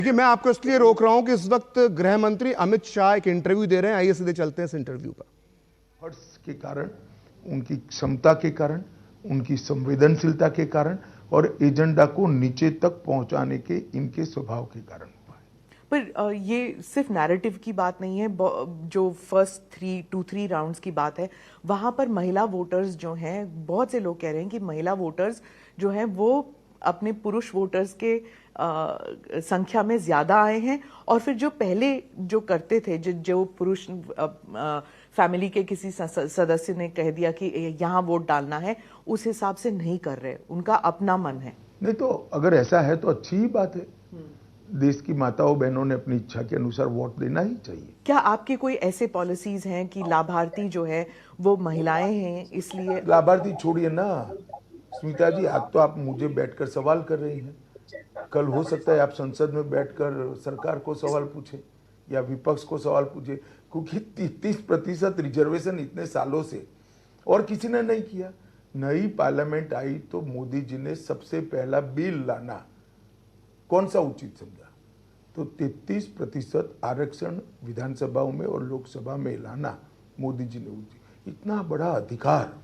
देखिए, मैं आपको इसलिए रोक रहा हूं कि इस वक्त गृह मंत्री अमित शाह एक इंटरव्यू दे रहे हैं। आइए सीधे चलते हैं इस इंटरव्यू पर। हर्ष के कारण, उनकी क्षमता के कारण, उनकी संवेदनशीलता के कारण और एजेंडा को नीचे तक पहुंचाने के इनके स्वभाव के कारण हुआ है। पर ये सिर्फ नैरेटिव की बात नहीं है। जो फर्स्ट 3 राउंड्स की बात है, वहां पर महिला वोटर्स जो हैं, बहुत से लोग कह रहे हैं कि महिला वोटर्स जो हैं वो अपने पुरुष वोटर्स के संख्या में ज्यादा आए हैं। और फिर जो पहले जो करते थे, जो पुरुष फैमिली के किसी सदस्य ने कह दिया कि यहाँ वोट डालना है, उस हिसाब से नहीं कर रहे, उनका अपना मन है। नहीं तो अगर ऐसा है तो अच्छी ही बात है। देश की माताओं बहनों ने अपनी इच्छा के अनुसार वोट देना ही चाहिए। क्या आपकी कोई ऐसे पॉलिसीज हैं कि लाभार्थी जो है वो महिलाएं हैं, इसलिए? लाभार्थी छोड़िए ना स्मिता जी, आज तो आप मुझे बैठकर सवाल कर रही हैं। कल हो सकता है आप संसद में बैठकर सरकार को सवाल पूछे या विपक्ष को सवाल पूछे, क्योंकि 33% रिजर्वेशन इतने सालों से और किसी ने नहीं किया। नई पार्लियामेंट आई तो मोदी जी ने सबसे पहला बिल लाना कौन सा उचित समझा, तो 33% आरक्षण विधानसभाओं में और लोकसभा में लाना मोदी जी ने उचित। इतना बड़ा अधिकार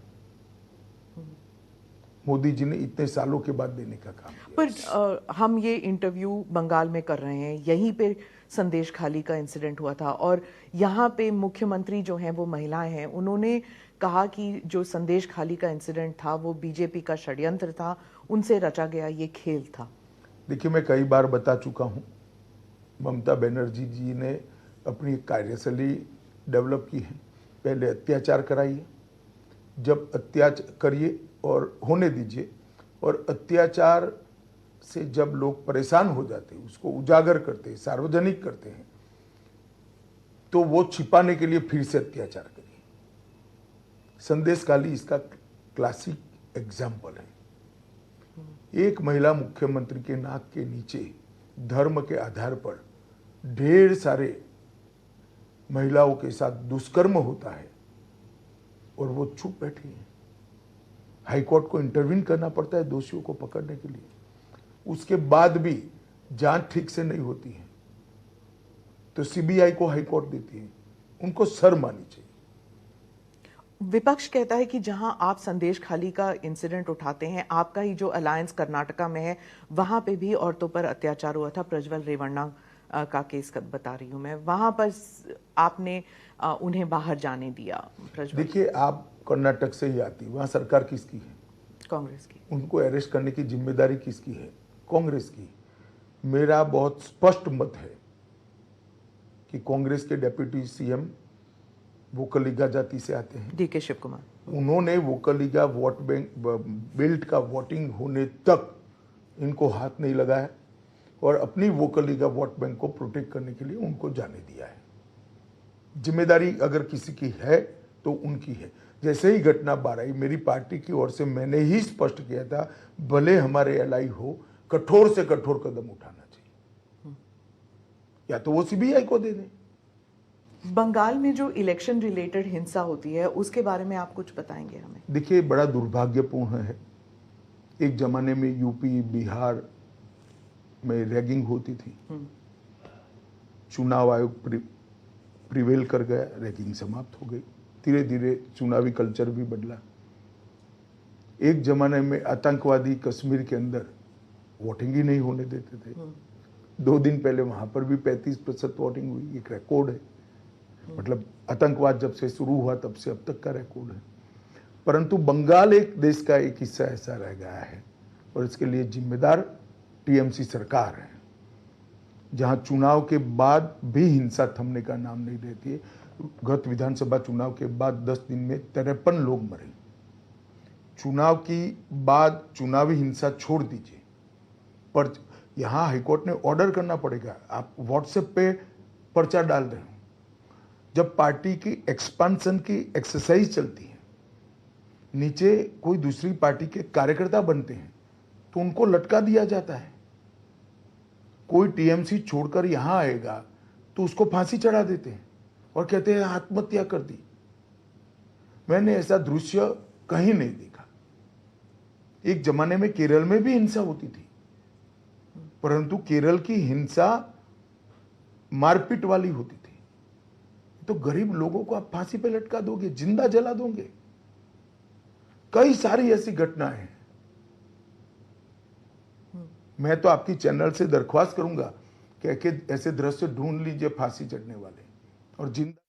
मोदी जी ने इतने सालों के बाद देने का काम किया। पर हम ये इंटरव्यू बंगाल में कर रहे हैं, यहीं पे संदेश खाली का इंसिडेंट हुआ था और यहाँ पे मुख्यमंत्री जो हैं वो महिलाएं हैं। उन्होंने कहा कि जो संदेश खाली का इंसिडेंट था वो बीजेपी का षड्यंत्र था, उनसे रचा गया ये खेल था। देखिए, मैं कई बार बता चुका हूँ, ममता बनर्जी जी ने अपनी एक कार्यशैली डेवलप की है। पहले अत्याचार कराइए, जब अत्याचार करिए और होने दीजिए, और अत्याचार से जब लोग परेशान हो जाते हैं उसको उजागर करते हैं, सार्वजनिक करते हैं, तो वो छिपाने के लिए फिर से अत्याचार करिए। संदेश खाली इसका क्लासिक एग्जाम्पल है। एक महिला मुख्यमंत्री के नाक के नीचे धर्म के आधार पर ढेर सारे महिलाओं के साथ दुष्कर्म होता है और वो चुप बैठी है। हाईकोर्ट को इंटरवीन करना पड़ता है दोषियों को पकड़ने के लिए, उसके बाद भी जांच ठीक से नहीं होती है तो सीबीआई को हाईकोर्ट देती है। उनको शर्म आनी चाहिए। विपक्ष कहता है कि जहां आप संदेश खाली का इंसिडेंट उठाते हैं, आपका ही जो अलायंस कर्नाटका में है, वहां पे भी औरतों पर अत्याचार हुआ था। प्रज्वल रेवन्ना का केस बता रही हूं मैं, वहां पर आपने उन्हें बाहर जाने दिया। देखिए, आप कर्नाटक से ही आती, वहां सरकार किसकी है? कांग्रेस की। उनको अरेस्ट करने की जिम्मेदारी किसकी है? कांग्रेस की। मेरा बहुत स्पष्ट मत है कि कांग्रेस के डेप्यूटी सीएम वोकलिगा जाति से आते हैं, डीके शिव कुमार। उन्होंने वोकलिगा वोट बैंक बेल्ट का वोटिंग होने तक इनको हाथ नहीं लगाया और अपनी वोकलिगा वोट बैंक को प्रोटेक्ट करने के लिए उनको जाने दिया है। जिम्मेदारी अगर किसी की है तो उनकी है। जैसे ही घटना बाहर आई, मेरी पार्टी की ओर से मैंने ही स्पष्ट किया था, भले हमारे एलआई हो, कठोर से कठोर कदम उठाना चाहिए, या तो वो सीबीआई को दे दें। बंगाल में जो इलेक्शन रिलेटेड हिंसा होती है उसके बारे में आप कुछ बताएंगे हमें? देखिए, बड़ा दुर्भाग्यपूर्ण है। एक जमाने में यूपी बिहार में रैगिंग होती थी, चुनाव आयोग प्रिवेल कर गया, रैगिंग समाप्त हो गई। धीरे धीरे चुनावी कल्चर भी बदला। एक जमाने में आतंकवादी कश्मीर के अंदर वोटिंग ही नहीं होने देते थे। 2 दिन पहले वहां पर भी 35% वोटिंग हुई, एक रिकॉर्ड है। मतलब आतंकवाद जब से शुरू हुआ तब से अब तक का रिकॉर्ड है। परंतु बंगाल एक देश का एक हिस्सा ऐसा रह गया है और इसके लिए जिम्मेदार टीएमसी सरकार है, जहां चुनाव के बाद भी हिंसा थमने का नाम नहीं लेती है। गत विधानसभा चुनाव के बाद 10 दिन में 53 लोग मरे। चुनाव की बाद चुनावी हिंसा छोड़ दीजिए, पर यहां हाईकोर्ट ने ऑर्डर करना पड़ेगा। आप व्हाट्सएप पे पर्चा डाल रहे हो, जब पार्टी की एक्सपांशन की एक्सरसाइज चलती है, नीचे कोई दूसरी पार्टी के कार्यकर्ता बनते हैं तो उनको लटका दिया जाता है। कोई टीएमसी छोड़कर यहां आएगा तो उसको फांसी चढ़ा देते हैं और कहते हैं आत्महत्या कर दी। मैंने ऐसा दृश्य कहीं नहीं देखा। एक जमाने में केरल में भी हिंसा होती थी, परंतु केरल की हिंसा मारपीट वाली होती थी। तो गरीब लोगों को आप फांसी पे लटका दोगे, जिंदा जला दोगे। कई सारी ऐसी घटनाएं हैं। मैं तो आपकी चैनल से दरख्वास्त करूंगा कि ऐसे दृश्य ढूंढ लीजिए फांसी चढ़ने वाले और जिंदा